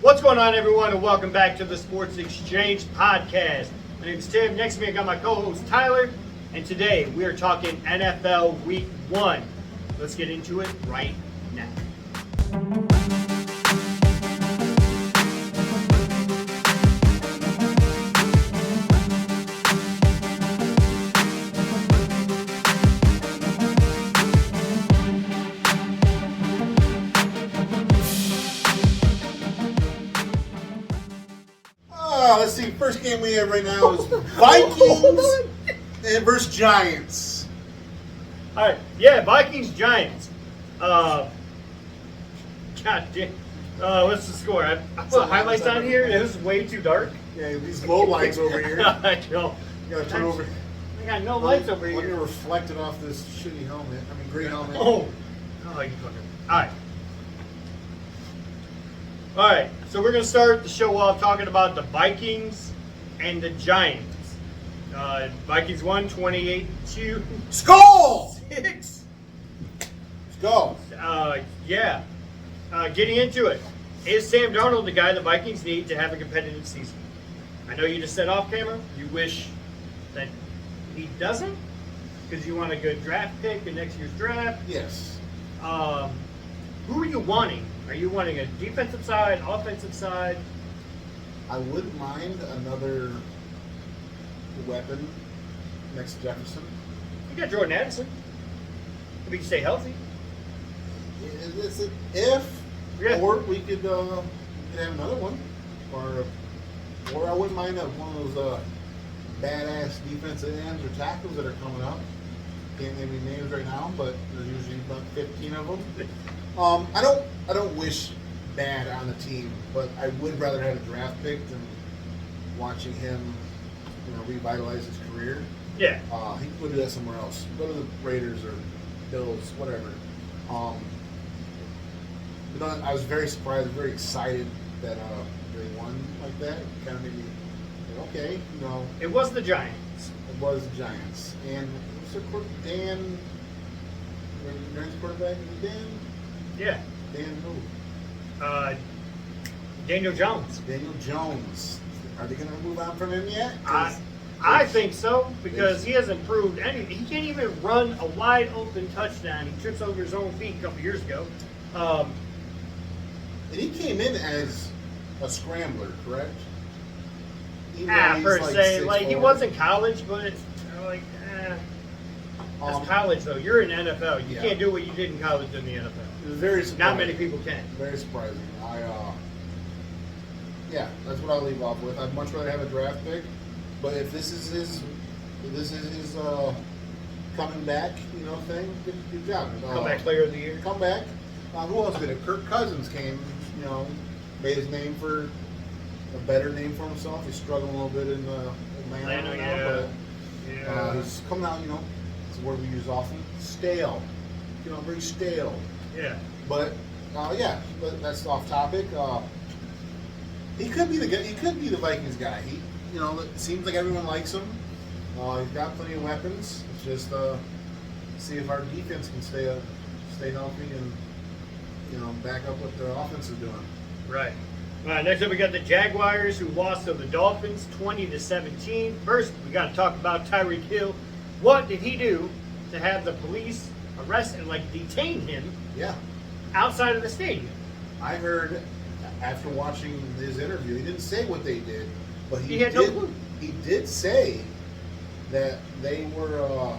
What's going on, everyone, and welcome back to the Sports Exchange Podcast. My name is Tim. Next to me, I got my co-host Tyler, and today we are talking NFL Week 1. Let's get into it right now. Let's see. First game we have right now is Vikings and versus Giants. All right, yeah, Vikings-Giants. God damn. What's the score? I put highlights on here. It was way too dark. Yeah, these low lights over here. I know. You gotta turn over. I got no lights over Let me here. reflect it off this shitty helmet. Gray helmet. Oh, you fucking. All right, so we're going to start the show off talking about the Vikings and the Giants. Vikings won 28-6. Skull! Skull. Yeah. Getting into it. Is Sam Darnold the guy the Vikings need to have a competitive season? I know you just said off camera you wish that he doesn't because you want a good draft pick in next year's draft. Yes. Who are you wanting? Are you wanting a defensive side, offensive side? I wouldn't mind another weapon next to Jefferson. You got Jordan Addison. If he can stay healthy. Or we could have another one, or I wouldn't mind one of those badass defensive ends or tackles that are coming up. Can't name any names right now, but there's usually about 15 of them. I don't wish bad on the team, but I would rather have a draft pick than watching him, revitalize his career. Yeah. He could do that somewhere else. Go to the Raiders or Bills, whatever. I was very surprised, very excited that they won like that. It kind of made me think, okay, It was the Giants. it was the Giants. And Dan, Rams quarterback, Dan? Yeah. Dan who? Daniel Jones. Daniel Jones. Are they going to move on from him yet? I think so because he hasn't proved anything. He can't even run a wide open touchdown. He trips over his own feet a couple years ago. And he came in as a scrambler, correct? Per se, he was in college, but that's college though. You're in NFL. You can't do what you did in college in the NFL. It was very surprising. Not many people can. Very surprising. That's what I'll leave off with. I'd much rather have a draft pick, but if this is his coming back, thing, good job. Comeback player of the year. Comeback. Who else did it? Kirk Cousins came, made his name for a better name for himself. He's struggling a little bit in Atlanta now, but he's coming out. It's a word we use often. Stale. Very stale. Yeah. But but that's off topic. He could be the guy. He could be the Vikings guy. It seems like everyone likes him. He's got plenty of weapons. It's just see if our defense can stay healthy and back up what the offense is doing. Right. All right. Next up, we got the Jaguars who lost to the Dolphins 20-17. First, we got to talk about Tyreek Hill. What did he do to have the police arrest and detain him? Yeah. Outside of the stadium. I heard after watching his interview, he didn't say what they did, but he had no clue. He did say that they were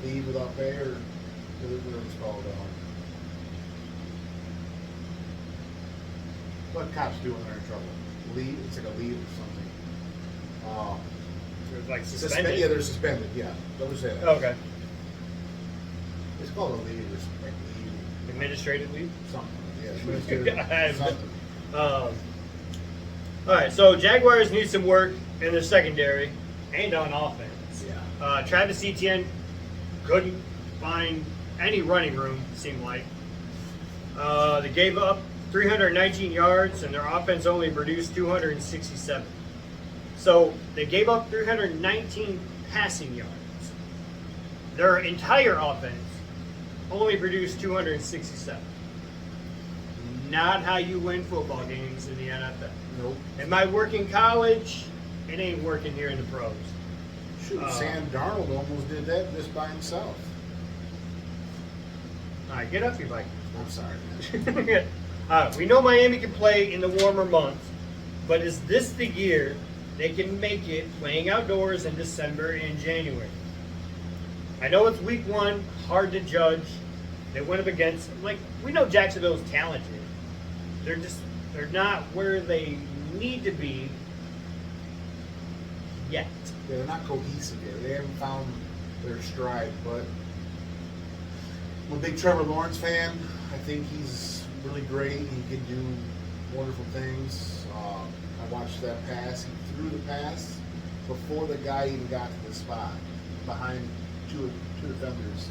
leave without pay, or what it's called. What cops do when they're in trouble? Leave. It's like a leave or something. Suspended? Yeah, they're suspended. Yeah, don't say that. Okay. It's called a leave or something. Leave. Administrative leave? Something. Yeah, administrative. Something. All right, so Jaguars need some work in their secondary and on offense. Yeah. Travis Etienne couldn't find any running room, it seemed like. They gave up 319 yards, and their offense only produced 267. So they gave up 319 passing yards. Their entire offense only produced 267. not how you win football games in the NFL. Nope. It might work in college. It ain't working here in the pros. Shoot, Sam Darnold almost did that just by himself. All right, get up, you bike. I'm sorry, man. We know Miami can play in the warmer months, but is this the year they can make it playing outdoors in December and January? I know it's week 1, hard to judge. They went up against, like, we know Jacksonville's talented. They're not where they need to be yet. Yeah, they're not cohesive yet. They haven't found their stride, but I'm a big Trevor Lawrence fan. I think he's really great. He can do wonderful things. I watched that pass. He threw the pass before the guy even got to the spot, behind two defenders.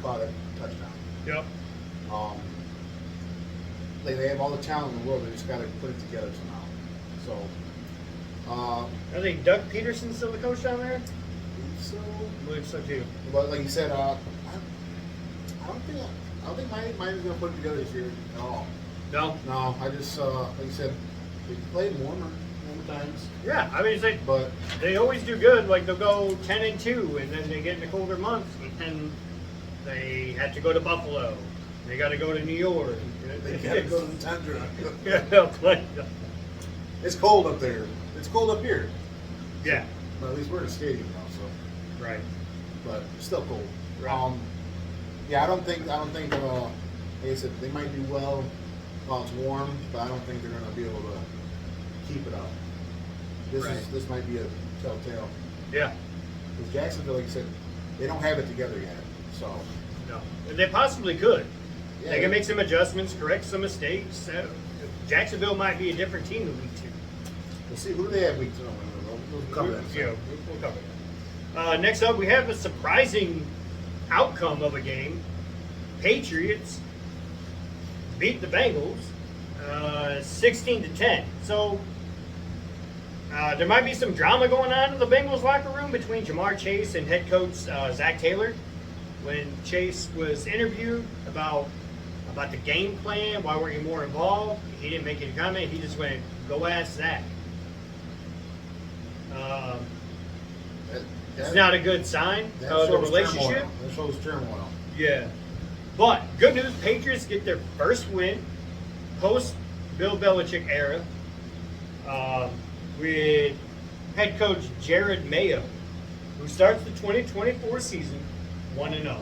Caught a touchdown. Yep. They have all the talent in the world. They just got to put it together somehow. So, I think Doug Peterson's still the coach down there. so, I believe so too. but like you said, I don't think Miami's gonna put it together this year at all. No. No, I just like you said, they played warmer times, Yeah, I mean, it's like but they always do good. Like they'll go 10-2, and then they get in the colder months, and they have to go to Buffalo. They got to go to New York. they gotta go to the tundra. Yeah, It's cold up there. It's cold up here. yeah, But at least we're in a stadium now, so right. but it's still cold. Right. Yeah, I don't think like I said, they might do well while it's warm, but I don't think they're gonna be able to keep it up. This might be a telltale. Yeah, Because Jacksonville, like I said, they don't have it together yet. So no, and they possibly could. yeah, They can make some adjustments, correct some mistakes. Jacksonville might be a different team in week 2. we'll see who do they have week 2. We'll cover that. Yeah, we'll cover that. Next up, we have a surprising outcome of a game. Patriots beat the Bengals 16-10. So there might be some drama going on in the Bengals locker room between Jamar Chase and head coach Zach Taylor. When Chase was interviewed about the game plan, why weren't you more involved? He didn't make any comment. He just went, "Go ask Zach." It's not a good sign of the relationship. That shows turmoil. Yeah. But good news, Patriots get their first win post Bill Belichick era with head coach Jared Mayo, who starts the 2024 season 1-0.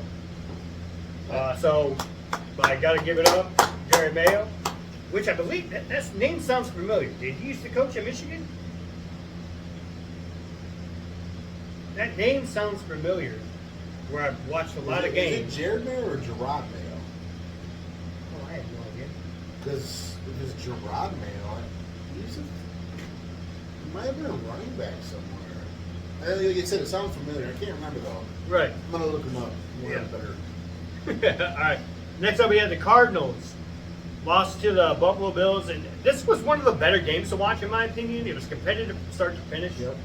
So I got to give it up, Jared Mayo, which I believe that name sounds familiar. Did he used to coach at Michigan? That name sounds familiar. Where I've watched a lot of games. Is it Jared Mayo or Gerard Mayo? Oh, I have no idea. Because if it's Gerard Mayo, he might have been a running back somewhere. Like you said, it sounds familiar. I can't remember though. Right. I'm gonna look him up. Yeah. Better. All right. Next up, we had the Cardinals lost to the Buffalo Bills, and this was one of the better games to watch, in my opinion. It was competitive from start to finish. Yep.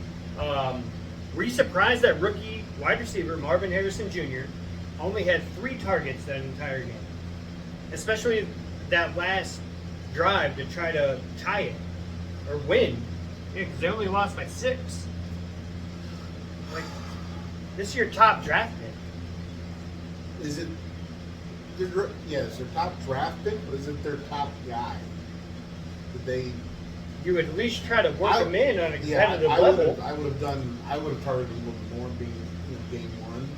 Were you surprised that rookie wide receiver Marvin Harrison Jr. only had 3 targets that entire game? Especially that last drive to try to tie it or win. Yeah, because they only lost by 6. Like, this is your top draft pick. Is it? It's their top draft pick, but is it their top guy? Did they? You would at least try to work him in on a competitive I level. I would have targeted him a little bit more being game 1,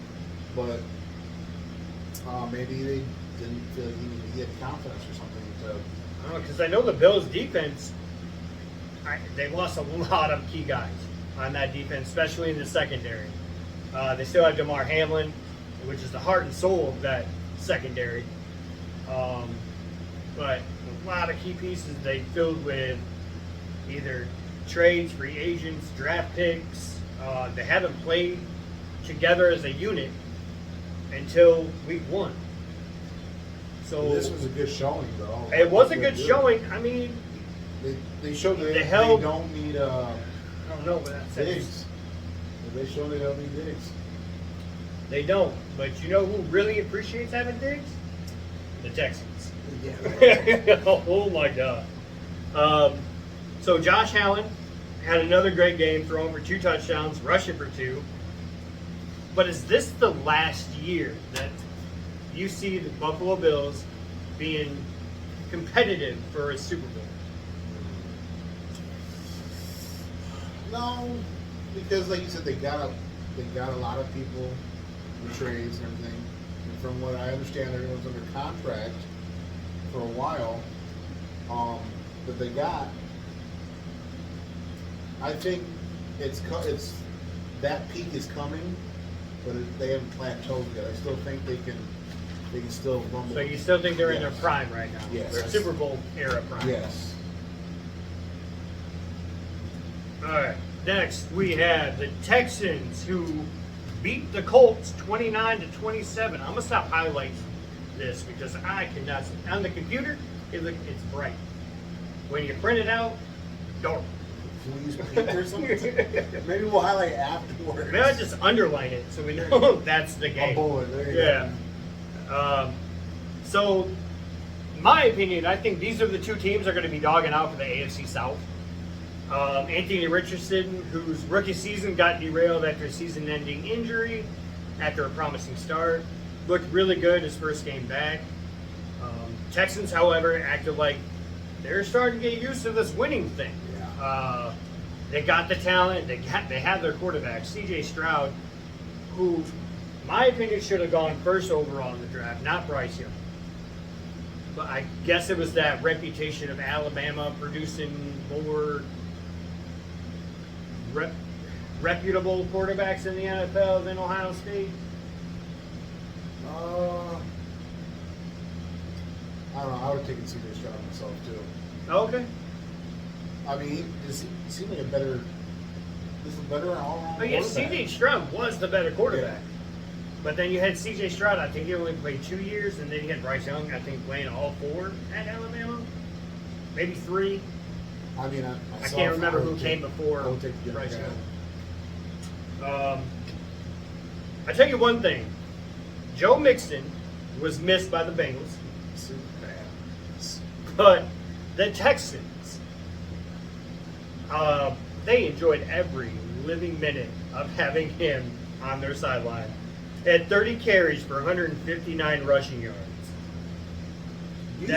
but maybe they didn't feel like he had confidence or something. Because I know the Bills' defense, they lost a lot of key guys on that defense, especially in the secondary. They still have DeMar Hamlin, which is the heart and soul of that secondary. But a lot of key pieces they filled with either trades, free agents, draft picks. They haven't played together as a unit until week 1. So this was a good showing, though. it was a good showing. I mean, they showed that They they held- don't need I don't know, but that's Diggs. They showed they don't need Diggs. They don't. But you know who really appreciates having Diggs? The Texans. Yeah. Oh my God. So Josh Allen had another great game, throwing for 2 touchdowns, rushing for 2. But is this the last year that you see the Buffalo Bills being competitive for a Super Bowl? No, because like you said, they got a lot of people in trades and everything. And from what I understand, everyone's under contract for a while. That they got. I think it's that peak is coming, but they haven't plateaued yet. I still think they can still rumble. So you still think they're in their Yes. prime right now? Yes. Their Super Bowl era prime. Yes. All right. Next, we have the Texans, who beat the Colts 29-27. I'm gonna stop highlighting this because I cannot see. On the computer, it's bright. When you print it out, dark. Can we use paint or something? Maybe we'll highlight afterwards. Maybe I just underline it so we know that's the A game. bullet. There you Yeah. So, my opinion, I think these are the 2 teams that are going to be dogging out for the AFC South. Anthony Richardson, whose rookie season got derailed after a season-ending injury after a promising start, looked really good his first game back. Texans, however, acted like they're starting to get used to this winning thing. Yeah. They got the talent. They have their quarterback, C.J. Stroud, who, my opinion, should have gone first overall in the draft, not Bryce Young. But I guess it was that reputation of Alabama producing more reputable quarterbacks in the NFL than Ohio State. I don't know. I would have taken C.J. Stroud myself too. Okay. I mean, he seemed like a better all-around Oh yeah, quarterback. C.J. Stroud was the better quarterback. But then you had C.J. Stroud, I think he only played 2 years, and then you had Bryce Young, I think, playing all 4 at Alabama. Maybe 3. I mean, I can't remember who came before I would take the Bryce young guy. Young. I tell you one thing. Joe Mixon was missed by the Bengals, Super bad. but the Texans, they enjoyed every living minute of having him on their sideline. Had 30 carries for 159 rushing yards. You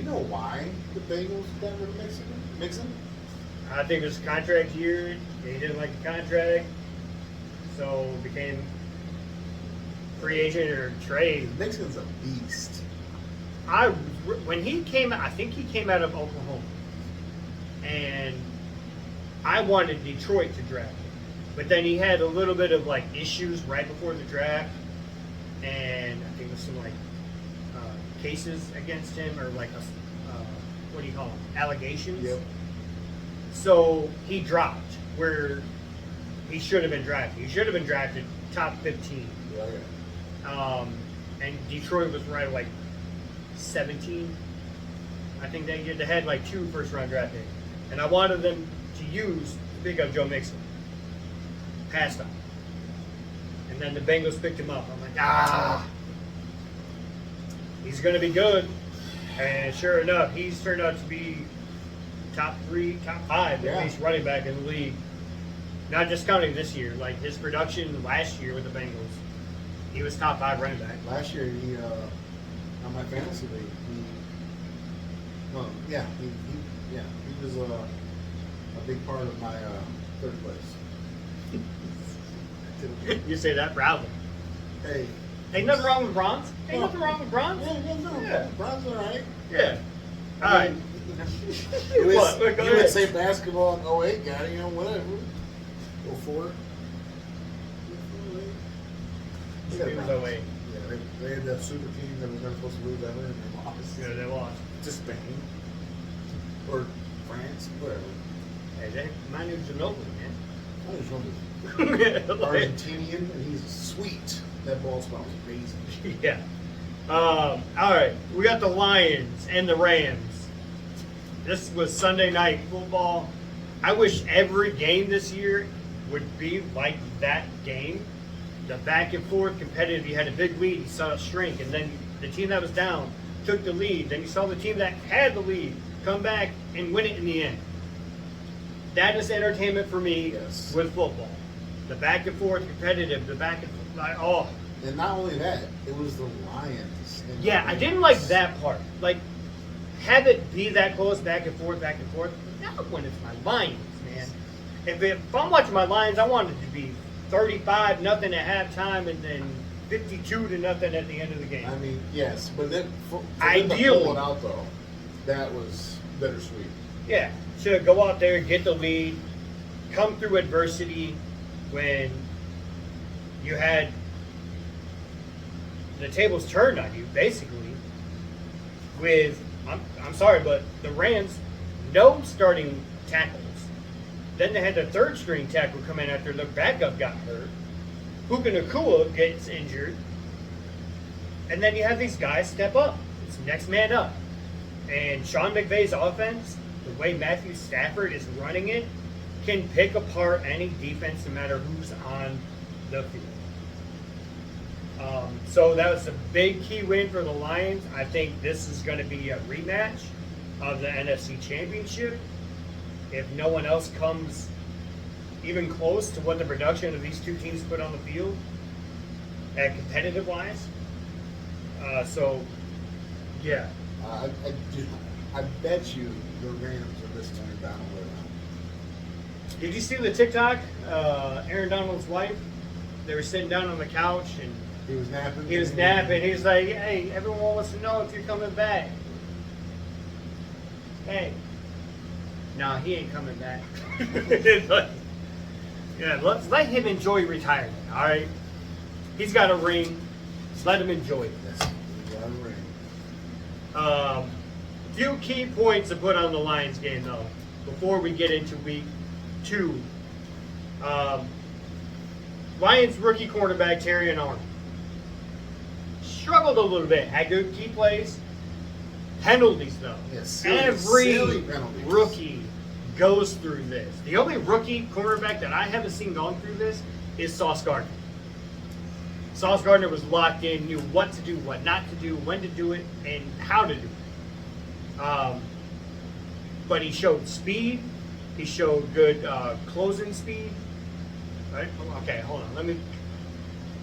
know why the Bengals got rid of Mixon? I think it was a contract year. He didn't like the contract, so became free agent or trade. Mixon's a beast. When he came, I think he came out of Oklahoma, and I wanted Detroit to draft him, but then he had a little bit of like issues right before the draft, and I think there's some like cases against him or like what do you call them, allegations. Yep. So he dropped where he should have been drafted. He should have been drafted top 15. Yeah. And Detroit was right like 17. I think they had like 2 first-round draft picks. And I wanted them to use to pick up Joe Mixon. Passed on. And then the Bengals picked him up. I'm like, he's going to be good. And sure enough, he's turned out to be top 3, top 5 Yeah. at least running back in the league. Not just counting this year, like his production last year with the Bengals. He was top 5 running back. Last year, he on my fantasy league, he was a big part of my 3rd place. You say that proudly. Hey. Ain't nothing wrong with bronze. Ain't nothing wrong with bronze. Yeah. Bron's all right. Yeah. All right. You What? Go would ahead. say basketball in 08, guy, whatever. 04. It was 08. Yeah, they had that super team that was never supposed to lose ever, and they lost. Yeah, they lost. To Spain. Or France, whatever. Hey, my name's Ginobili, I just remember man. Like, Argentinian, and he's sweet. That ball smells amazing. yeah. All right. We got the Lions and the Rams. This was Sunday night football. I wish every game this year would be like that game. The back and forth competitive. You had a big lead, you saw it shrink, and then the team that was down took the lead. Then you saw the team that had the lead come back and win it in the end. That is entertainment for me Yes. with football. The back and forth, competitive, the back and forth. Oh, And not only that, it was the Lions. And yeah, I didn't like that part. Like, have it be that close, back and forth, back and forth. Not when it's my Lions, man. If I'm watching my Lions, I want it to be 35-0 at halftime and then 52-0 at the end of the game. I mean, yes, but then for them to Ideally. pull it out though, that was bittersweet. Yeah, to go out there, get the lead, come through adversity when you had the tables turned on you, basically, with, I'm sorry, but the Rams, no starting tackles. Then they had the third string tackle come in after their backup got hurt. Puka Nacua gets injured. And then you have these guys step up. It's next man up. And Sean McVay's offense, the way Matthew Stafford is running it, can pick apart any defense no matter who's on the field. So that was a big key win for the Lions. I think this is going to be a rematch of the NFC Championship. If no one else comes even close to what the production of these two teams put on the field at competitive wise. So, yeah. I bet you the Rams are missing Aaron Donald right now. Did you see the TikTok? Aaron Donald's wife, they were sitting down on the couch and He was napping. he was napping. He was like, hey, everyone wants to know if you're coming back. Hey. Nah, he ain't coming back. But, yeah, let's let him enjoy retirement, all right? He's got a ring. Let him enjoy it. Yes, he got a ring. Few key points to put on the Lions game, though, before we get into week 2. Lions rookie cornerback Terry Arnold struggled a little bit. Had good key plays. Penalties, though. Yes, Every silly penalties. rookie goes through this. The only rookie cornerback that I haven't seen going through this is Sauce Gardner. Sauce Gardner was locked in, knew what to do, what not to do, when to do it, and how to do it. But he showed speed. He showed good closing speed. Right? Okay, hold on.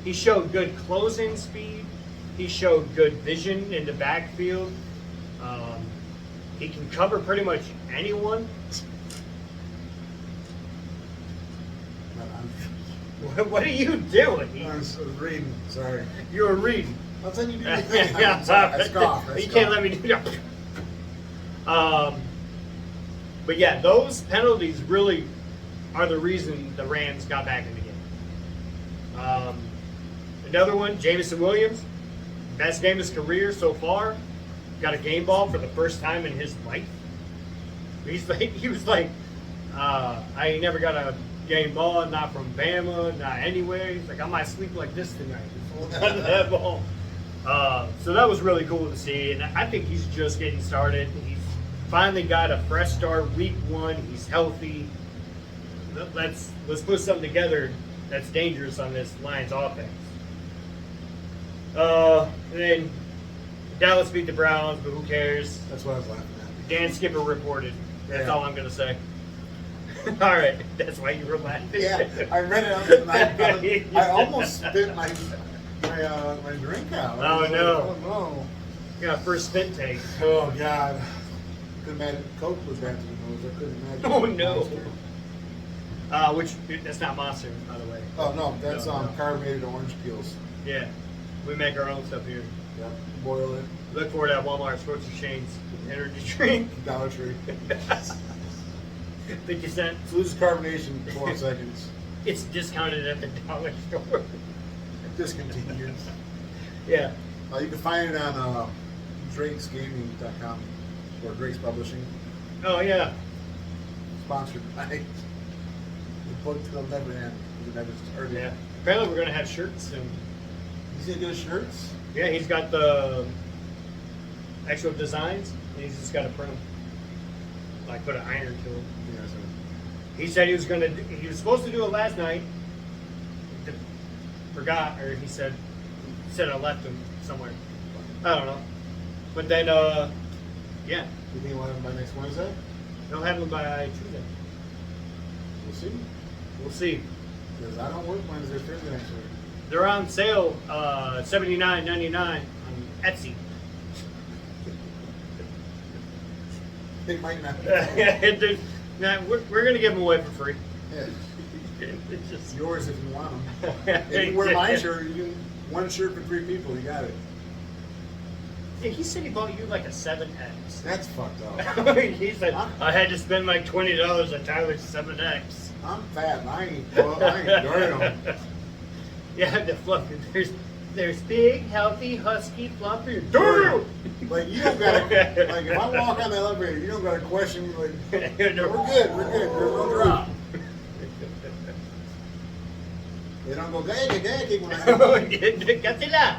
He showed good closing speed. He showed good vision in the backfield. He can cover pretty much anyone. What are you doing? I was reading. Sorry. You were reading. I'll tell you to do your thing. Yeah, I'm sorry. I scoffed. You can't let me do that. But yeah, those penalties really are the reason the Rams got back in the game. Another one, Jameson Williams, best game of his career so far. Got a game ball for the first time in his life. He was like, I ain't never got a game ball, not from Bama, not anywhere. He's like, I might sleep like this tonight. That ball. So that was really cool to see, and I think he's just getting started. He's finally got a fresh start, week 1. He's healthy. Let's put something together that's dangerous on this Lions offense. And then Dallas beat the Browns, but who cares? That's what I was laughing at. Dan Skipper reported. That's Yeah. all I'm gonna say. All right, that's why you were laughing. Yeah, I read it and I almost spit my drink out. Oh, I was no. Like, oh Yeah, first spit take. no! Oh God! Couldn't imagine Coke was bad to the nose. I couldn't imagine. Oh, no. Monster. Which that's not Monster, by the way. Oh no, that's No. carbonated orange peels. Yeah, we make our own stuff here. Yeah, boil it. Look for it at Walmart, Sports Exchange, energy drink, Dollar Tree. 50 cents. Loses carbonation in 4 seconds. It's discounted at the dollar store. Discontinued. Yeah. You can find it on drakesgaming.com or Drake's Publishing. Oh yeah. Sponsored by the book till never end. It never started. Yeah. Apparently we're gonna have shirts soon. He's gonna get his shirts. Yeah, he's got the actual designs, and he's just got to print them. Like put an iron to them. Yeah, so He said he was supposed to do it last night. Forgot, or he said I left him somewhere. I don't know. But then, yeah, You think we'll have them by next Wednesday? they'll have them by Tuesday. We'll see. We'll see. Because I don't work Wednesday or Thursday next week. They're on sale, $79.99 on Etsy. They might not. Now, we're gonna give them away for free. Yeah. It's just Yours if you want them. If you wear my shirt, you can one shirt for 3 people. You got it. Yeah, he said he bought you like a 7X. That's fucked up. He said I had to spend like $20 on Tyler's 7X. I'm fat and I ain't wearing them. Yeah, the fluffy. There's big, healthy, husky, fluffy. Damn! Like you don't gotta. Like if I walk on the elevator, you don't gotta question me. Like we're good. There's no drop. They don't go gag when I go. Gatila.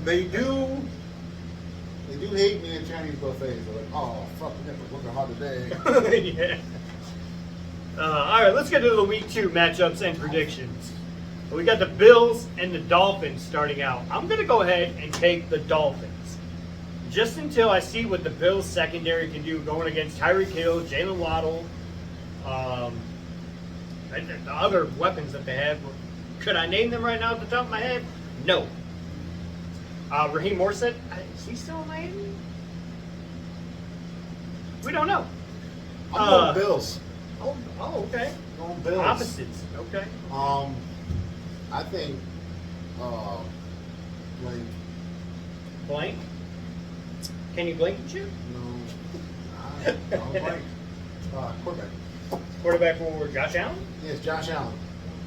They do hate me at Chinese buffets. They're like, oh fuck, we got to work hard today. Yeah. All right, let's get to the week 2 matchups and predictions. We got the Bills and the Dolphins starting out. I'm going to go ahead and take the Dolphins. Just until I see what the Bills secondary can do going against Tyreek Hill, Jalen Waddle, and the other weapons that they have. Could I name them right now at the top of my head? No. Raheem Morset, is he still in Miami? We don't know. I'm going Bills. Oh, okay. I'm going Bills. Opposites. Okay. I think like Blank? Can you blink and shoot? no, I don't blank. Quarterback. Quarterback for Josh Allen? Yes, Josh Allen.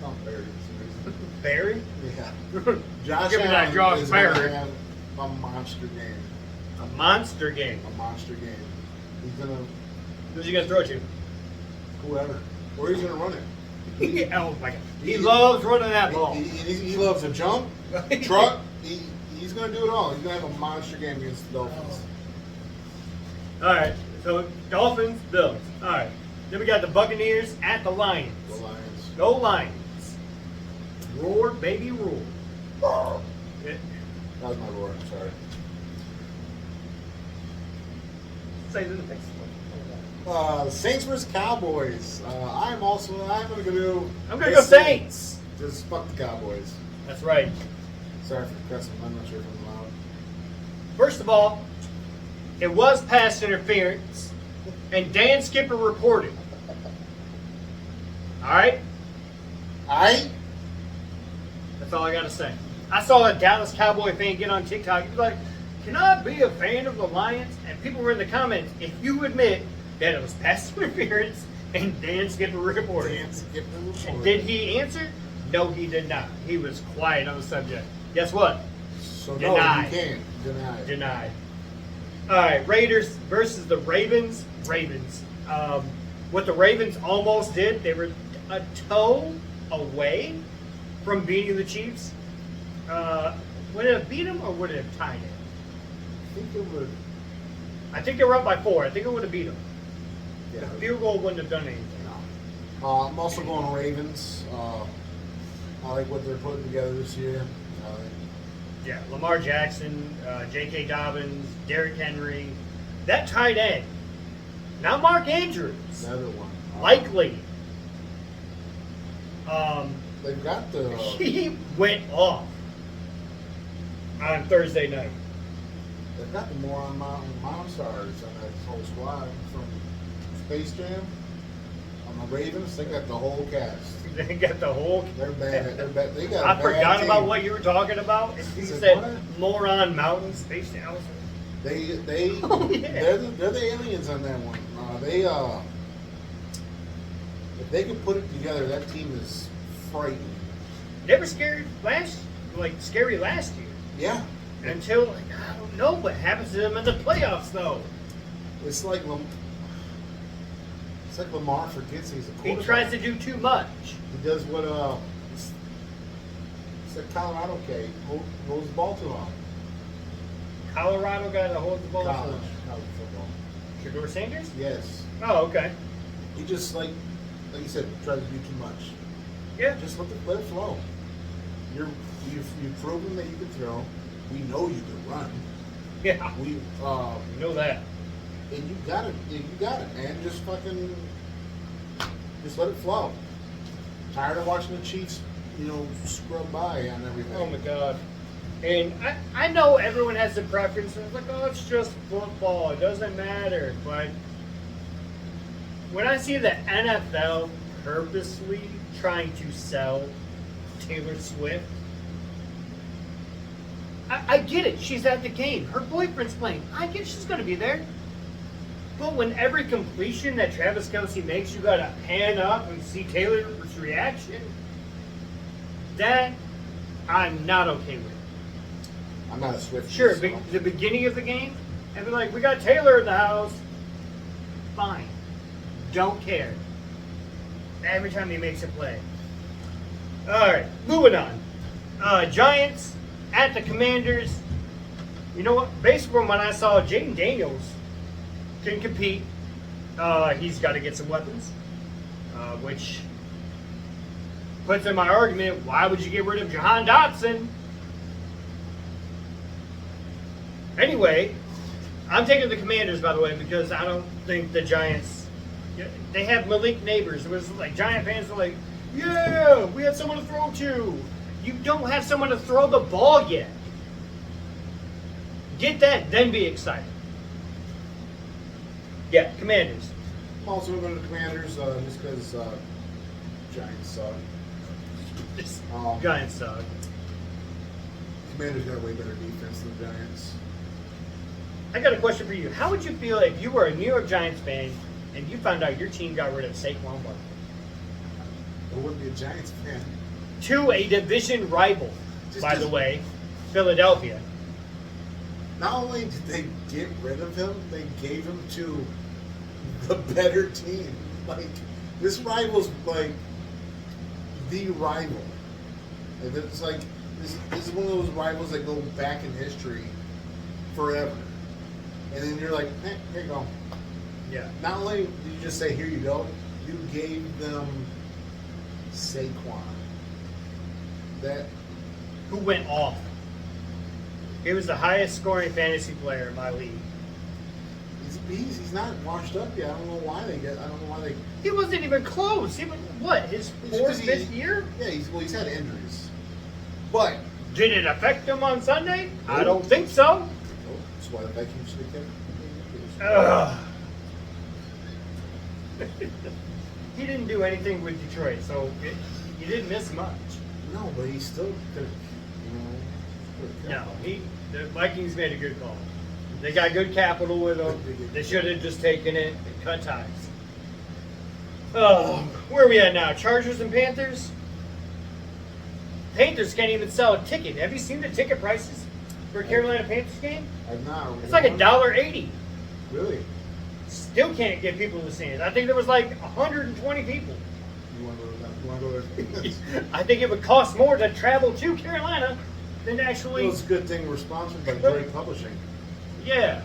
Oh, Barry. For some reason. Barry? Yeah. Josh Give me that Allen Josh is going Barry. to have a monster game. A monster game. A monster game. He's gonna Who's he going to throw to? whoever, or he's gonna run it. Oh my God. He loves running that ball. He loves to jump, truck. He's gonna do it all. He's gonna have a monster game against the Dolphins. All right. So Dolphins, Bills. All right. Then we got the Buccaneers at the Lions. The Lions. Go Lions. Roar, baby, roar. Yeah. That was my roar. I'm sorry. Say the next one. Saints vs Cowboys. I'm gonna go. I'm going to go Saints. Just fuck the Cowboys. That's right. Sorry for cussing. I'm not sure if I'm allowed. First of all, it was pass interference, and Dan Skipper reported. All right? That's all I got to say. I saw a Dallas Cowboy fan get on TikTok. He was like, can I be a fan of the Lions? And people were in the comments, if you admit that it was pass interference and Dan Skipper reported. Dan Skipper reported. And did he answer? No, he did not. He was quiet on the subject. Guess what? So Denied. no, you can't. Denied. Denied. All right, Raiders versus the Ravens. What the Ravens almost did, they were a toe away from beating the Chiefs. Would it have beat them or would it have tied it? I think it would. I think they were up by 4. I think it would have beat them. Yeah. The field goal wouldn't have done anything. I'm also going Ravens. I like what they're putting together this year. Yeah, Lamar Jackson, J.K. Dobbins, Derrick Henry. That tight end. Not Mark Andrews. Another one. Likely. They've got the. He went off on Thursday night. They've got the Moron Mound stars on that whole squad from Space Jam. On the Ravens, they got the whole cast. They got the whole. They're bad. They're bad. They got. I forgot about what you were talking about. If you Said said what? Moron Mountain Space Jam. They. Oh, yeah. They're the aliens on that one. If they could put it together, that team is frightening. They were scary last year. Yeah. Until I don't know what happens to them in the playoffs though. It's like Lamar forgets he's a He quarterback. tries to do too much. He does what it's that Colorado kid holds the ball too long. Colorado guy that holds the ball. College football. Shedeur Sanders? Yes. Oh, okay. He just like you said, tries to do too much. Yeah. Just let it flow. You've proven that you can throw. We know you can run. Yeah, We you know that. and you got it, man. Just fucking, just let it flow. Tired of watching the Chiefs, scrub by on everything. Oh my god. And I know everyone has their preferences. Like, oh, it's just football. It doesn't matter. But when I see the NFL purposely trying to sell Taylor Swift, I get it. She's at the game. Her boyfriend's playing. I get she's going to be there. But when every completion that Travis Kelce makes, you got to pan up and see Taylor's reaction, that I'm not okay with. I'm not a Swift. Sure, the beginning of the game, and be like, we got Taylor in the house. Fine. Don't care. Every time he makes a play. Alright, moving on. Giants at the Commanders. You know what? Based from when I saw Jaden Daniels can compete, he's got to get some weapons, which puts in my argument, why would you get rid of Jahan Dotson? Anyway, I'm taking the Commanders, by the way, because I don't think the Giants, they have Malik Neighbors. It was like Giant fans were like, yeah, we had someone to throw to. You don't have someone to throw the ball yet. Get that, then be excited. Yeah, Commanders. I'm also going to the Commanders just because Giants suck. Giants suck. Commanders got way better defense than the Giants. I got a question for you. How would you feel if you were a New York Giants fan and you found out your team got rid of Saquon Barkley? I wouldn't be a Giants fan. To a division rival, by the way, Philadelphia. Not only did they get rid of him, they gave him to the better team. Like, this rival's like the rival. It's like this is one of those rivals that go back in history forever. And then you're like, hey, here you go. Yeah. Not only did you just say, here you go, you gave them Saquon. That Who went off? He was the highest scoring fantasy player in my league. he's a beast. He's not washed up yet. I don't know why they. He wasn't even close. He was, what, his fourth, fifth year? Yeah, he's had injuries. But Did it affect him on Sunday? I don't think so. that's why the Vikings should have kept. Ugh. He didn't do anything with Detroit, so you didn't miss much. No, but he still could. No, the Vikings made a good call. They got good capital with them. They should have just taken it and cut ties. Oh, where are we at now? Chargers and Panthers? Panthers can't even sell a ticket. Have you seen the ticket prices for a Carolina Panthers game? I'm not. It's like $1.80. Really? Still can't get people to see it. I think there was like 120 people. You want to go there? I think it would cost more to travel to Carolina than to actually. Well, it's a good thing we're sponsored by Drake Publishing. Yeah.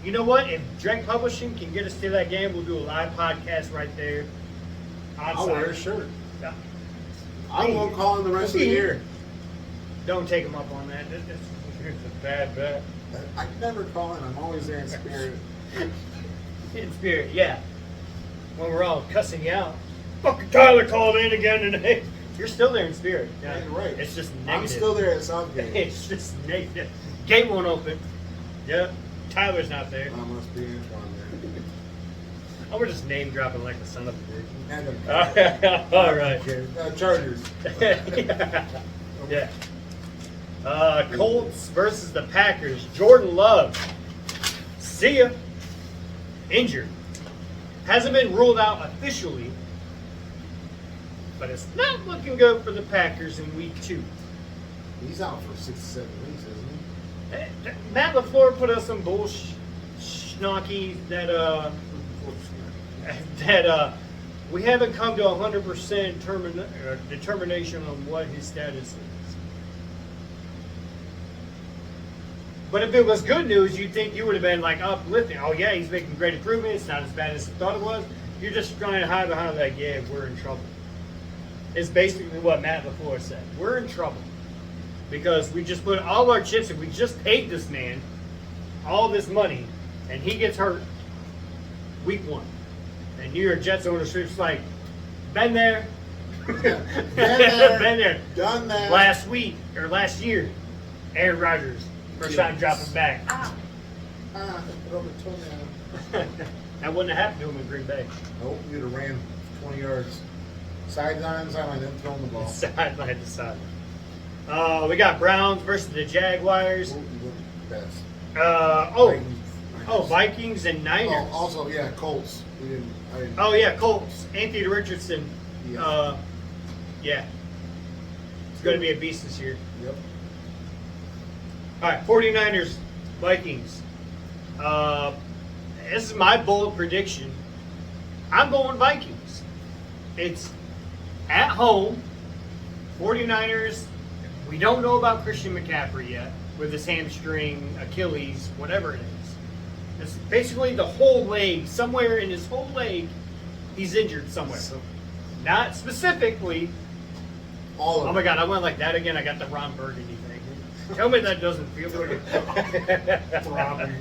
You know what? If Drake Publishing can get us to that game, we'll do a live podcast right there. I'll wear a shirt. Yeah. I won't call in the rest of the year. Don't take him up on that. It's a bad bet. I never call in. I'm always there in spirit. In spirit, yeah. When we're all cussing you out. Fucking Tyler called in again today. You're still there in spirit. Yeah, you're right. It's just negative. I'm still there at Southgate. It's just negative. Gate won't open. Yep. Tyler's not there. I must be Antoine there. Oh, we're just name dropping like the son of a bitch. And All right. Chargers. Yeah. Colts versus the Packers. Jordan Love. See ya. Injured. Hasn't been ruled out officially, but it's not looking good for the Packers in week 2. He's out for 6 to 7 weeks, isn't he? Matt LaFleur put us some schnocky that we haven't come to 100% determination on what his status is. But if it was good news, you'd think you would have been like uplifting. Oh yeah, he's making great improvements. It's not as bad as I thought it was. You're just trying to hide behind that. Yeah, we're in trouble. It's basically what Matt LaFleur said. We're in trouble because we just put all our chips. If we just paid this man all this money, and he gets hurt week 1. And New York Jets ownership's like, been there. Been there. Been there. Done that. Last week, or last year, Aaron Rodgers, first time Yes. dropping back. Rubber toenail. That wouldn't have happened to him in Green Bay. Nope, you'd have ran 20 yards. Sideline, then throwing the ball. Sideline to sideline. We got Browns versus the Jaguars. Ooh, you went best. Vikings and Niners. Oh, also, yeah, Colts. I didn't. Oh yeah, Colts. Anthony Richardson. Yeah. Yeah. It's going to be a beast this year. Yep. All right, 49ers, Vikings. This is my bold prediction. I'm going Vikings. It's at home. 49ers, we don't know about Christian McCaffrey yet with his hamstring, Achilles, whatever it is. It's basically the whole leg, somewhere in his whole leg, he's injured somewhere. Not specifically. All of Oh my God, I went like that again. I got the Ron Burgundy thing. Tell me that doesn't feel good. Throbbing.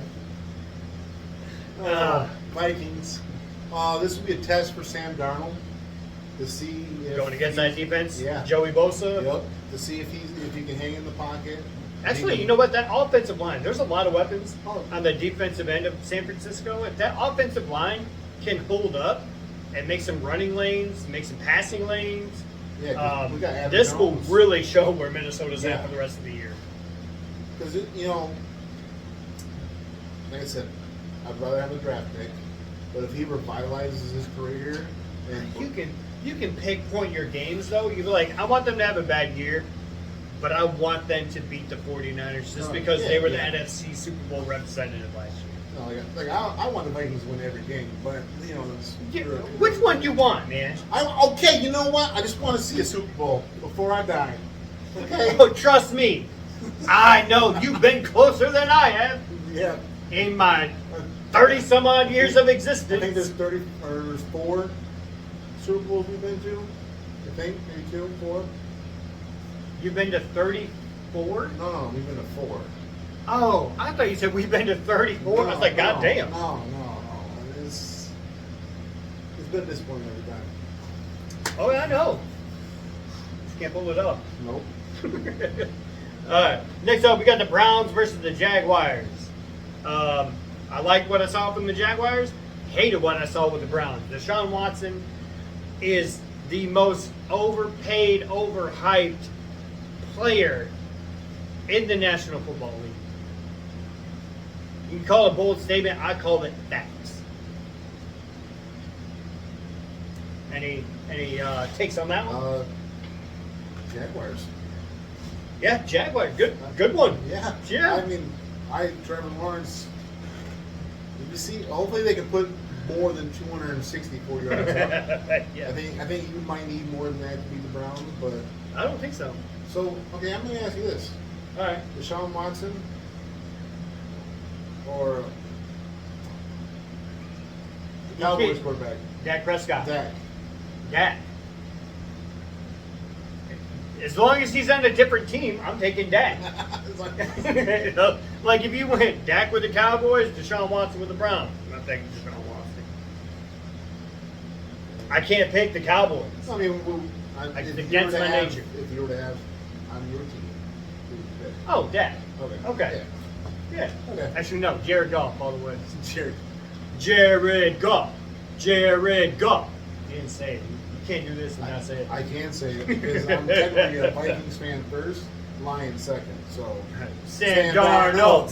Vikings. This would be a test for Sam Darnold to see if Going against that defense, Yeah. Joey Bosa. Yep. To see if he can hang in the pocket. Actually, He you know what? That offensive line, there's a lot of weapons Oh. on the defensive end of San Francisco. If that offensive line can hold up and make some running lanes, make some passing lanes, Yeah, 'cause we got Adam this will Jones. really show where Minnesota's Yeah. at for the rest of the year. Because, like I said, I'd rather have a draft pick. But if he revitalizes his career, and You can pinpoint your games, though. You're like, I want them to have a bad year, but I want them to beat the 49ers just Oh, because yeah, they were the yeah. NFC Super Bowl representative last year. I want the Vikings to win every game, but it's, Which one do you want, man? Okay, you know what? I just want to see a Super Bowl before I die. Okay. Oh, trust me. I know you've been closer than I have Yeah. in my 30 some odd years of I think there's existence. 30 or there's 4 Super Bowls we've been to. I think maybe 2, 4. You've been to 34? No, we've been to 4. Oh, I thought you said we've been to 34. I was like, God damn. No. It's been disappointing every time. Oh, I know. Just can't pull it off. Nope. All right. Next up, we got the Browns versus the Jaguars. I like what I saw from the Jaguars. Hated what I saw with the Browns. Deshaun Watson is the most overpaid, overhyped player in the National Football League. You can call it a bold statement. I call it facts. Any takes on that one? Jaguars. Yeah, Jaguar. Good one. Yeah. Yeah. I mean, Trevor Lawrence. You see, hopefully they can put more than 264 yards up. Yeah. I think you might need more than that to beat the Browns, but I don't think so. so okay. I'm going to ask you this: All right. Deshaun Watson or the Cowboys quarterback? Dak Prescott. Dak. Dak. As long as he's on a different team, I'm taking Dak. It's like, Like if you went Dak with the Cowboys, Deshaun Watson with the Browns, I'm taking Deshaun Watson. I can't pick the Cowboys. I mean, It's if you against were to my have, nature. If you were to have on your team, who would you pick? Oh, Dak. Okay. Yeah. Okay. Actually, no. Jared Goff all the way. Cheers. Jared Goff. Jared Goff. You didn't say it. You can't do this and not say it. I can say it because I'm technically a Vikings fan first, Lions second. So Sam Darnold.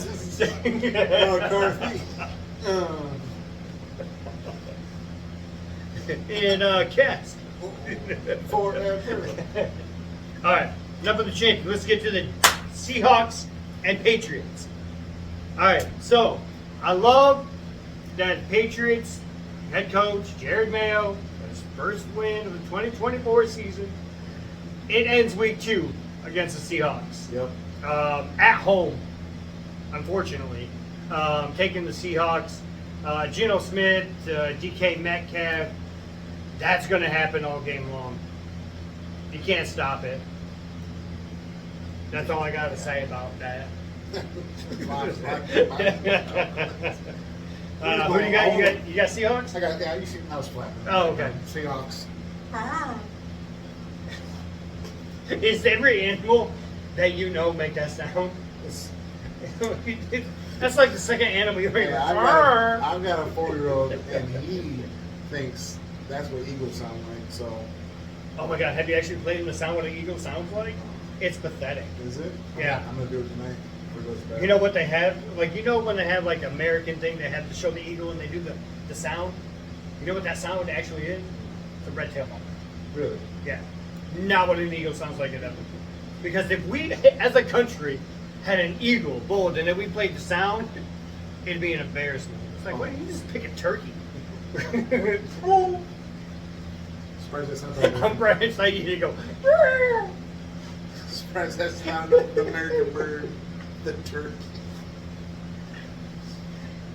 McCarthy. In Cats. Forever. All right, enough of the champion. Let's get to the Seahawks and Patriots. All right, so I love that Patriots head coach Jared Mayo, his first win of the 2024 season. It ends week 2 against the Seahawks. Yep. At home, unfortunately. Taking the Seahawks. Geno Smith, DK Metcalf. That's going to happen all game long. You can't stop it. That's all I got to say about that. Who do you got? You got Seahawks? I got, yeah, you see, I was flapping. Oh, okay. Seahawks. Is every animal that you know make that sound? That's like the second animal you hear. Yeah, I've got a 4-year-old, and he thinks that's what eagles sound like. So, Oh my God! Have you actually played him the sound what an eagle sounds like? It's pathetic. is it? Yeah. I'm gonna do it tonight. before it goes to bed. You know what they have? Like, you know when they have like American thing, they have to show the eagle and they do the sound? You know what that sound actually is? It's a red tail hawk. Really? Yeah. Not what an eagle sounds like it ever. Because if we, as a country, had an eagle, bulled, and then we played the sound, it'd be an embarrassment. It's like, why don't you just pick a turkey? Surprised that sounds like I'm right inside you to go. Surprised that's not the American bird, the turkey.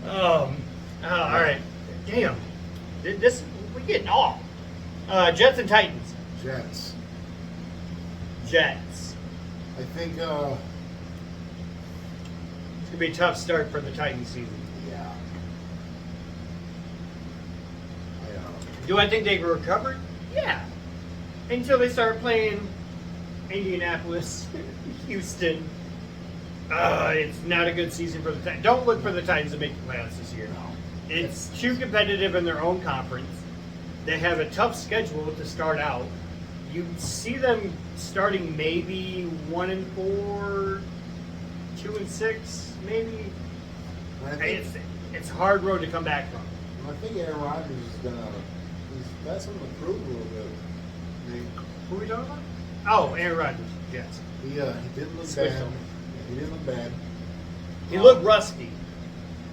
All right. Damn. This, we're getting off. Jets and Titans. Jets. Jets. I think, It's going to be a tough start for the Titans season. yeah. Do I think they recovered? Yeah. Until they start playing Indianapolis, Houston. It's not a good season for the Titans. Don't look for the Titans to make the playoffs this year. It's too competitive in their own conference. They have a tough schedule to start out. You see them starting maybe 1-4, 2-6, maybe. I think, It's a hard road to come back from. I think Aaron Rodgers is he's got something to prove a little bit. I mean, Who are we talking about? Oh, Aaron Rodgers. Yes. he didn't look Switched bad. him. He didn't look bad. He looked rusty,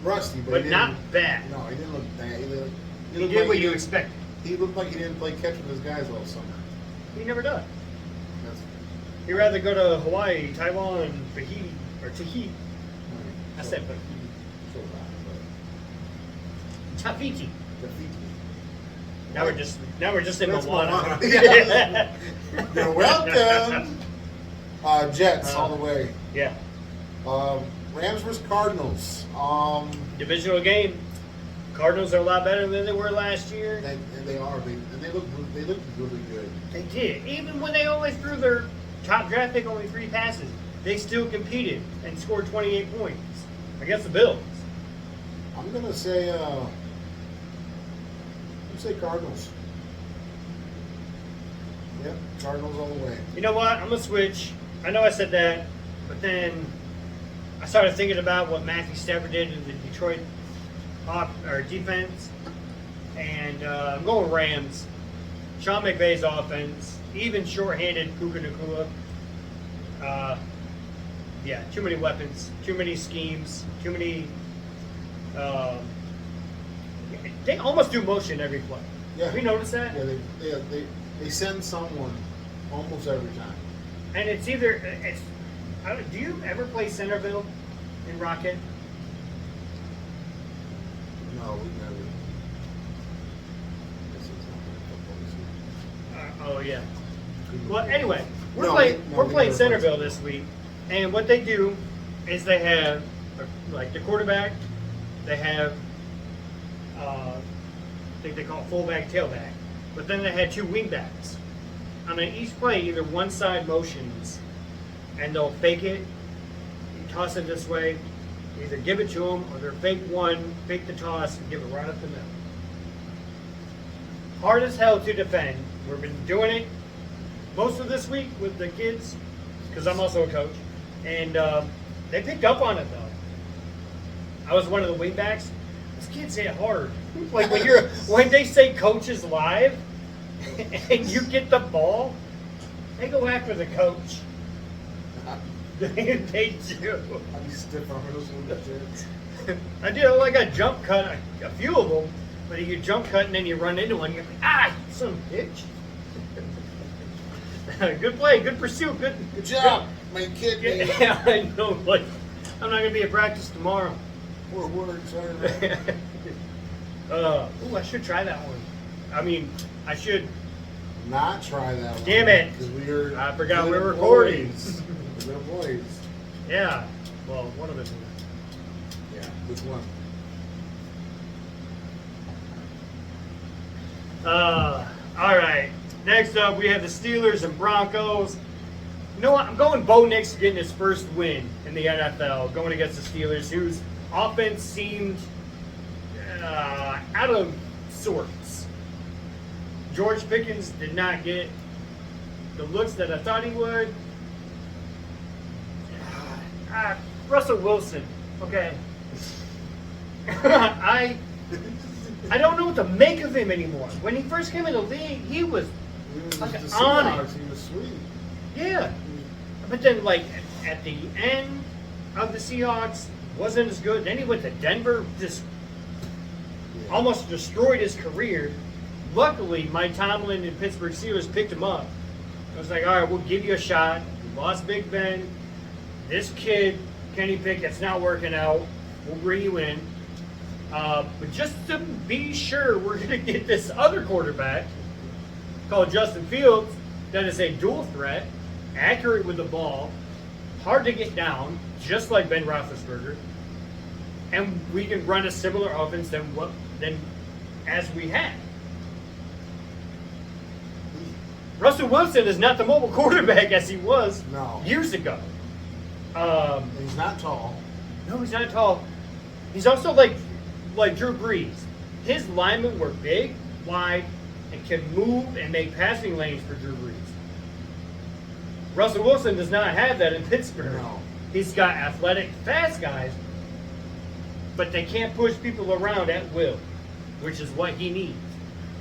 Rusty, but, but he not didn't, bad. No, he didn't look bad. He He looked did like what he you didn't- expected. He looked like he didn't play catch with his guys all summer. He never does. That's, He'd rather go to Hawaii, Taiwan, Tahiti, or Tahiti. I said Tahiti. so bad, Tahiti. but defeat. Now we're just in That's Moana. Moana. Yeah. You're welcome. Jets all the way. Yeah. Rams vs Cardinals. Divisional game. Cardinals are a lot better than they were last year. And they are. They look really good. They did. Even when they only threw their top draft pick only 3 passes, they still competed and scored 28 points against the Bills. I'm gonna say Cardinals. Yep, Cardinals all the way. You know what? I'm gonna switch. I know I said that, but then I started thinking about what Matthew Stafford did in the Detroit defense, and I'm going Rams. Sean McVay's offense, even shorthanded Puka Nacua. Yeah, too many weapons, too many schemes, too many. They almost do motion every play. Yeah. Have you noticed that? Yeah, they send someone almost every time. And it's either do you ever play Centerville in Rocket? No, we never. Guess it's not football season. Oh yeah. Well, anyway, we're No, playing we we're playing never Centerville played. this week, and what they do is they have like the quarterback, they have I think they call it fullback, tailback, but then they had 2 wingbacks. On each play, either one side motions, and they'll fake it, toss it this way, either give it to them, or they're fake the toss, and give it right up the middle. Hard as hell to defend. We've been doing it most of this week with the kids, because I'm also a coach, and they picked up on it though. I was one of the wingbacks. These kids hit hard. Like when they say coach is live, and you get the ball, they go after the coach. They do. I'd be stiff on those little shits. I did like a jump cut, a few of them, but you jump cut and then you run into one, you're like, you son of a bitch. Good play, good pursuit, good job, my kid. Yeah, I know. Like, I'm not gonna be at practice tomorrow. We're excited. I should try that one. I mean, I should. Not try that one. Damn it. Because we are. I forgot good we're recording. employees. We're good employees. Yeah. Well, one of us. Yeah. Which one? All right. Next up, we have the Steelers and Broncos. You know what? I'm going Bo Nix getting his first win in the NFL, going against the Steelers, whose offense seemed out of sorts. George Pickens did not get the looks that I thought he would. Russell Wilson. Okay. I don't know what to make of him anymore. When he first came in the league, he was like The on it. Seahawks, he was sweet. Yeah. But then, like, at the end of the Seahawks, wasn't as good. Then he went to Denver, just Yeah. almost destroyed his career. Luckily, Mike Tomlin and Pittsburgh Steelers picked him up. I was like, all right, we'll give you a shot. You lost Big Ben. This kid, Kenny Pickett's not working out. We'll bring you in. But just to be sure, we're going to get this other quarterback called Justin Fields that is a dual threat, accurate with the ball, hard to get down, just like Ben Roethlisberger. And we can run a similar offense than as we had. Russell Wilson is not the mobile quarterback as he was No. years ago. And he's not tall. No, he's not tall. He's also like Drew Brees. His linemen were big, wide, and can move and make passing lanes for Drew Brees. Russell Wilson does not have that in Pittsburgh. No. He's got athletic, fast guys, but they can't push people around at will, which is what he needs.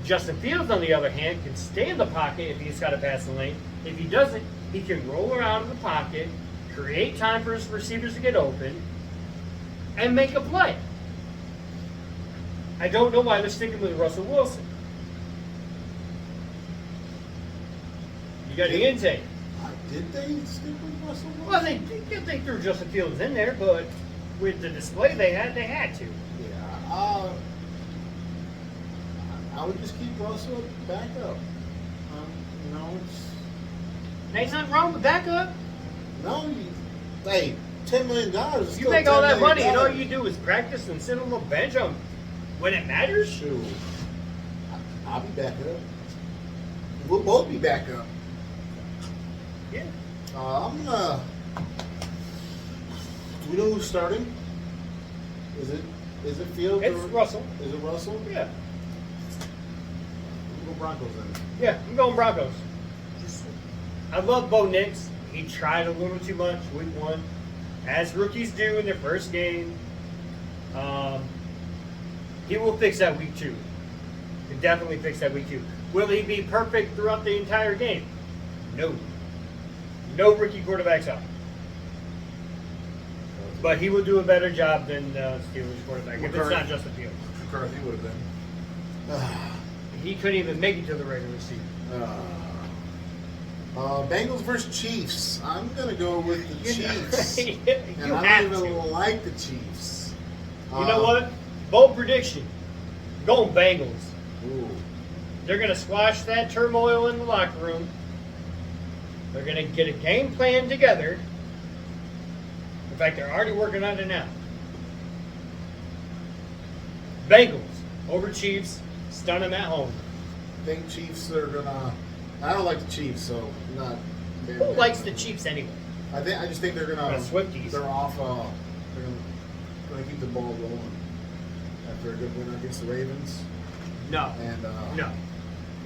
Justin Fields, on the other hand, can stay in the pocket if he's got a passing lane. If he doesn't, he can roll around in the pocket, create time for his receivers to get open, and make a play. I don't know why they're sticking with Russell Wilson. You got the intake. Did they stick with Russell Wilson? Well, they threw Justin Fields in there, but with the display they had to. Yeah. I would just keep Russell back up. You know, Ain't nothing wrong with backup. Hey, $10 million. Is You still make all that $10 money, million. and all you do is practice and sit on the bench when it matters. Shoot. I'll be back up. We'll both be back up. Yeah. I'm gonna. Do we know who's starting? Is it Fields? It's or Russell. Is it Russell? Yeah. We'll go Broncos then. Yeah, I'm going Broncos. I love Bo Nix. He tried a little too much week one, as rookies do in their first game. He will fix that week two. He'll definitely fix that week two. Will he be perfect throughout the entire game? No. No rookie quarterbacks out. But he will do a better job than Steelers quarterback if it's not Justin Fields. McCarthy would have been. He couldn't even make it to the regular season. Bengals versus Chiefs. I'm gonna go with the Chiefs. You And I have don't to. even like the Chiefs. You know what? Bold prediction. Going Bengals. Ooh. They're going to squash that turmoil in the locker room. They're going to get a game plan together. In fact, they're already working on it now. Bengals over Chiefs. Stun them at home. I think Chiefs are gonna. I don't like the Chiefs, so I'm not. Who likes the Chiefs anyway? I just think they're gonna. The Swifties. They're off. They're gonna keep the ball rolling after a good win against the Ravens. No. And No.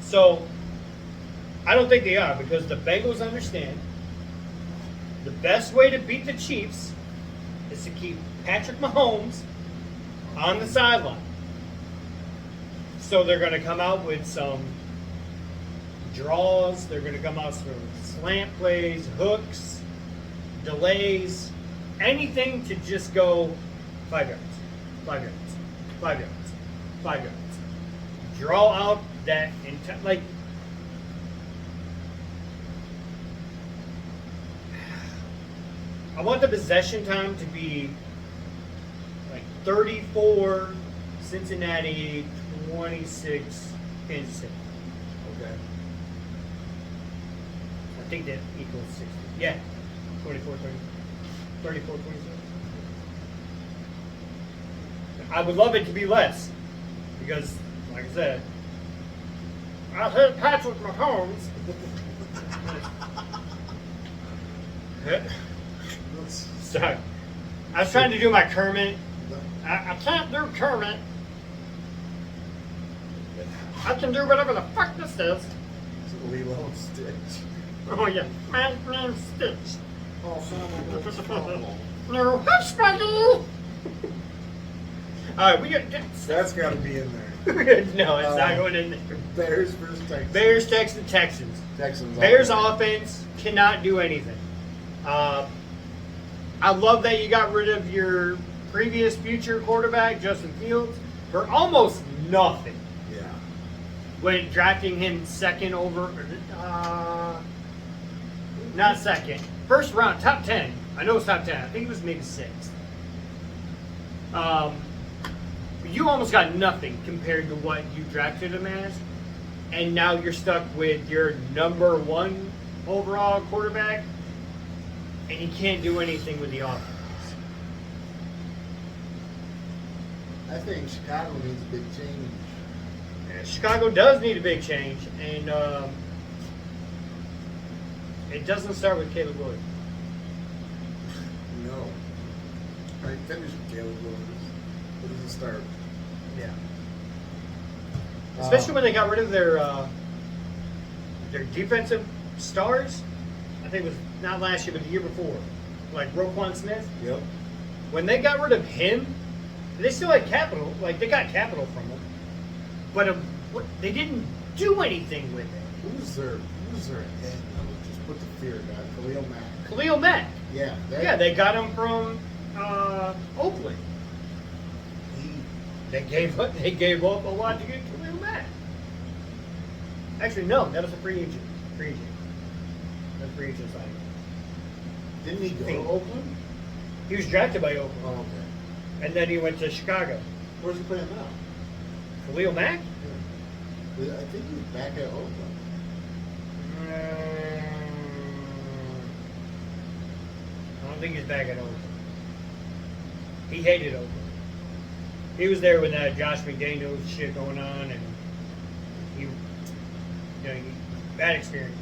So, I don't think they are because the Bengals understand the best way to beat the Chiefs is to keep Patrick Mahomes on the sideline. So they're going to come out with some draws. They're going to come out with slant plays, hooks, delays, anything to just go 5 yards, 5 yards, 5 yards, 5 yards. Draw out that like. I want the possession time to be like 34 Cincinnati, 26 Kansas City. okay. I think that equals 60. Yeah. 24, 30, 34, 27. I would love it to be less because, like I said, I hate Patrick Mahomes. Sorry. I was trying to do my Kermit. I can't do Kermit. I can do whatever the fuck this is. Lilo and Stitch. Oh yeah, man, Stitch. Oh, son. No, hush, buddy. All right, we got. That's got to be in there. No, it's not going in there. Bears versus Texans. Bears, Texans, Texans. Texans. Bears offense cannot do anything. I love that you got rid of your previous future quarterback, Justin Fields, for almost nothing. Yeah. When drafting him second over, not second, first round, top 10. I know it's top 10. I think it was maybe 6th. You almost got nothing compared to what you drafted him as, and now you're stuck with your number 1 overall quarterback, and you can't do anything with the offense. I think Chicago needs a big change. And Chicago does need a big change, and it doesn't start with Caleb Williams. No. I finished with Caleb Williams. It doesn't start. Yeah. Especially when they got rid of their defensive stars. I think it was not last year, but the year before. Like Roquan Smith. Yep. When they got rid of him, they still had capital. Like, they got capital from him. But they didn't do anything with it. Who's their head that would just put the fear guy? Khalil Mack. Khalil Mack. Yeah. Yeah, they got him from Oakland. They gave up a lot to get Khalil Mack. Actually, no, that was a free agent. That's a free agent signing. Didn't he go to Oakland? He was drafted by Oakland. Oh, okay. And then he went to Chicago. Where's he playing now? Khalil Mack? Yeah. I think he's back at Oakland. I don't think he's back at Oakland. He hated Oakland. He was there when that Josh McDaniels shit going on, and bad experience.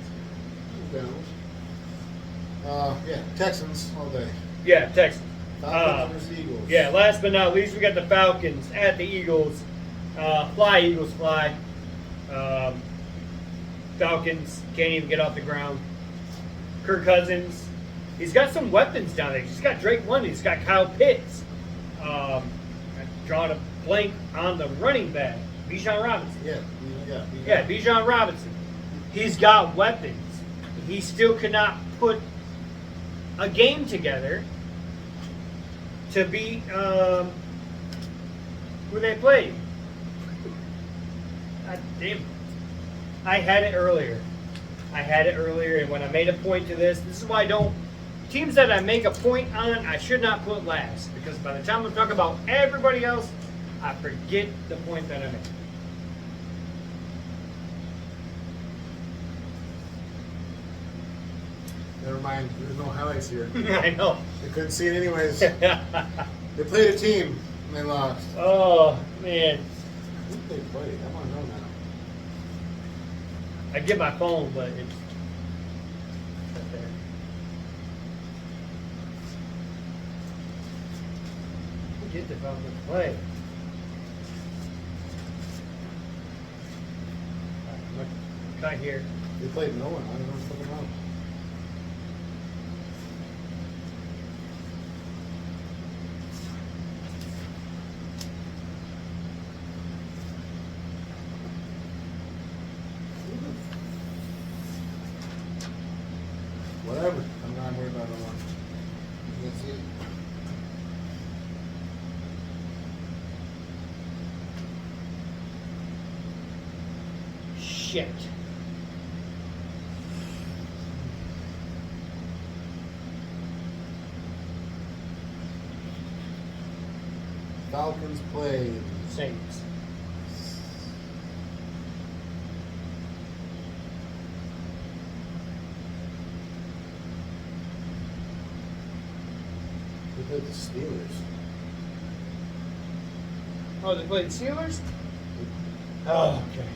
Yeah, Texans all day. Yeah, Texans. Falcons versus Eagles. Yeah, last but not least, we got the Falcons at the Eagles. Fly, Eagles, fly. Falcons can't even get off the ground. Kirk Cousins, he's got some weapons down there. He's got Drake London. He's got Kyle Pitts. I've drawn a blank on the running back, Bijan Robinson. Yeah, Bijan Robinson. He's got weapons. He still could not put a game together to beat who they played. God damn it. I had it earlier, and when I made a point to this is why I don't. Teams that I make a point on, I should not put last, because by the time I'm talking about everybody else, I forget the point that I made. Never mind, there's no highlights here. I know. They couldn't see it anyways. They played a team and they lost. Oh, man. Who did they play? I want to know now. I get my phone, but it's not there. Who did the Falcons play? Cut here. They played no one. I don't know what's fucking wrong. Whatever. I'm not worried about no one. You can't see it. Shit. Falcons played. Saints. They played the Steelers. Oh, they played Steelers? Oh, okay.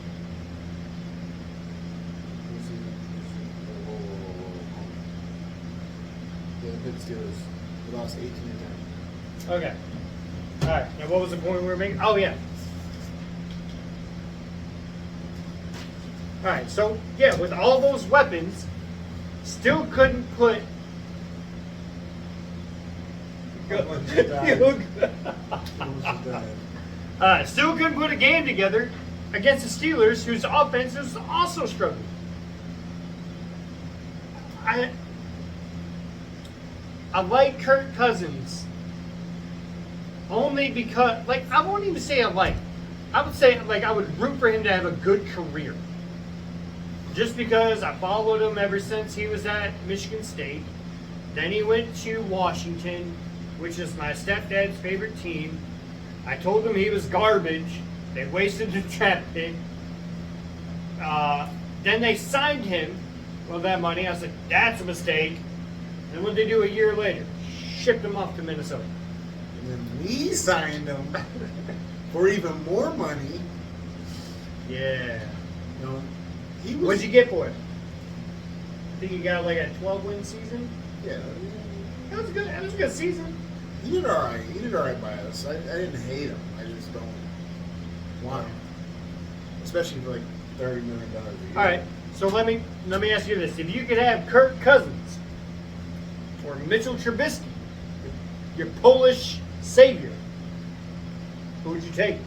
Yeah, the Steelers. We lost 18 to 10. Okay. Alright, now what was the point we were making? Oh, yeah. Alright, so, yeah, with all those weapons, still couldn't put... Still couldn't put a game together against the Steelers, whose offense is also struggling. I like Kirk Cousins only because, like, I won't even say I like. I would say, like, I would root for him to have a good career. Just because I followed him ever since he was at Michigan State. Then he went to Washington, which is my stepdad's favorite team. I told him he was garbage. They wasted the draft pick. Then they signed him with that money. I said, that's a mistake. And what they do a year later? Shipped him off to Minnesota. And then we signed him for even more money. Yeah. You know, he was. What'd you get for it? I think he got like a 12-win season. Yeah. That was good. That was a good season. He did all right. He did all right by us. I didn't hate him. I just don't want him, especially for like $30 million a year. All right. So let me ask you this: if you could have Kirk Cousins or Mitchell Trubisky, your Polish savior, who would you take?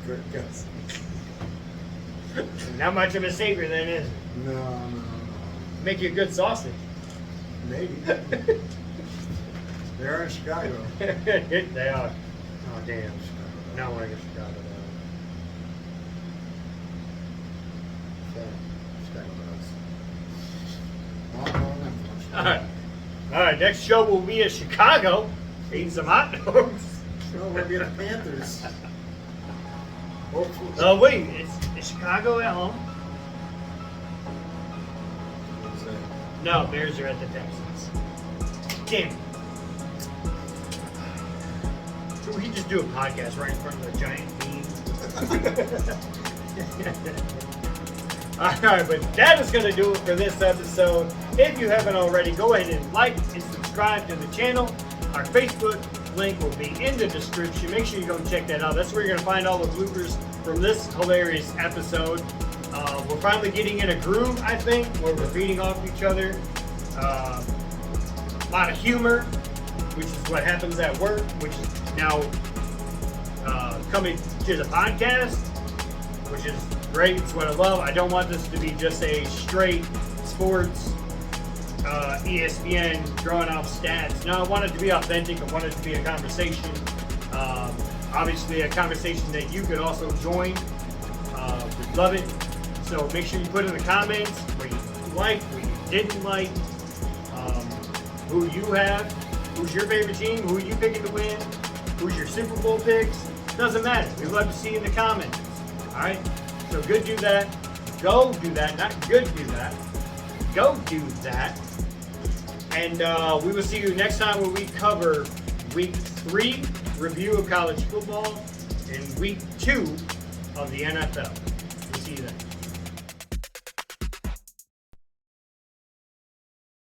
Kirk Cousins. Not much of a savior then, is it? No. Make you a good sausage. Maybe. They're in Chicago. They are. Oh damn! Not like a Chicago. All right. Next show will be in Chicago, eating some hot dogs. No, we'll be the Panthers. Hopefully. Oh wait, is Chicago at home? No, Bears are at the Texans. Damn it. Should we just do a podcast right in front of the giant beam? Alright, but that is going to do it for this episode. If you haven't already, go ahead and like and subscribe to the channel. Our Facebook link will be in the description. Make sure you go and check that out. That's where you're going to find all the bloopers from this hilarious episode. We're finally getting in a groove, I think, where we're feeding off each other. A lot of humor, which is what happens at work, which is now coming to the podcast, which is great. It's what I love. I don't want this to be just a straight sports ESPN drawing off stats. No, I want it to be authentic. I want it to be a conversation. Obviously, a conversation that you could also join. We'd love it. So make sure you put in the comments what you like, what you didn't like, who you have, who's your favorite team, who are you picking to win, who's your Super Bowl picks. Doesn't matter. We'd love to see you in the comments. All right? So good do that. Go do that. Not good do that. Go do that. And we will see you next time when we cover Week 3 review of college football and Week 2 of the NFL.